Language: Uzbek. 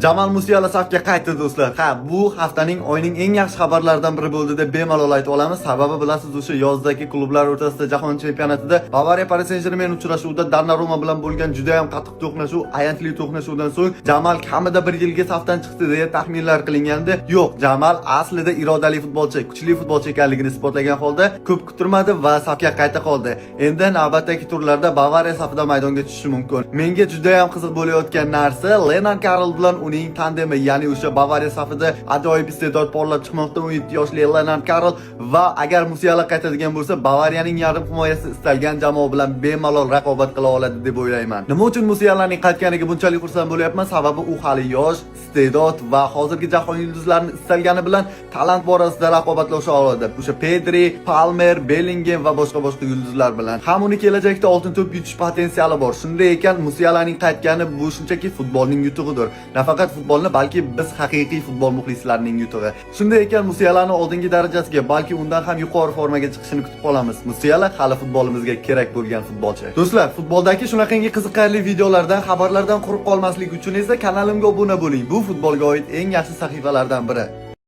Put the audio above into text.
Jamal Musiala safga qaytdi do'stlar. Ha, bu haftaning oyning eng yaxshi xabarlaridan biri bo'ldi deb bemalol aytib olamiz. Sababi bilasiz, o'sha yozdagi klublar o'rtasida Jahon chempionatida Bavariya Paris Saint-Germain uchrashuvida Donnarumma bilan bo'lgan juda ham qattiq to'qnashuv, ayantli to'qnashuvdan so'ng Jamal kamida 1 yilga safdan chiqdi deya taxminlar qilingandi. Yo'q, Jamal aslida irodali futbolchi, kuchli futbolchi ekanligini isbotlagan holda ko'p kutilmadi va safga qayta qoldi. Endi navbatdagi turlarda Bavariya safida maydonga tushishi mumkin. Menga juda ham qiziq bo'layotgan narsa Lenan Karl bilan uning tandemi, ya'ni o'sha Bavariya safida ajoyib iste'dod porlab chiqmoqda 17 yoshli Lenan Karl va agar Musiala qaytadigan bo'lsa, Bavariyaning yarim himoyasi istalgan jamoa bilan bemalol raqobat qila oladi deb o'ylayman. Nima uchun Musialaning qaytganiga bunchalik xursand bo'lyapman? Sababi u hali yosh, iste'dod va hozirgi jahon yulduzlarini istalgani bilan talant borasida raqobatlasha oladi. O'sha Pedri, Palmer, Bellingham va boshqa yulduzlar bilan. Ham uni kelajakda oltin to'p yutish potensiali bor. Shunday ekan, Musialaning qaytgani bu shunchaki futbolning yutug'idir. Nafaqat futbolni, balki biz haqiqiy futbol muxlislarining yutug'i. Shunday ekan, Musialani oldingi darajasiga, balki undan ham yuqori formaga chiqishini kutib qolamiz. Musiala hali futbolimizga kerak bo'lgan futbolchi. Do'stlar, futboldagi shunaqangi qiziqarli videolardan, xabarlardan quruq qolmaslik uchun esa kanalimga obuna bo'ling. Bu futbolga oid eng yaxshi sahifalardan biri.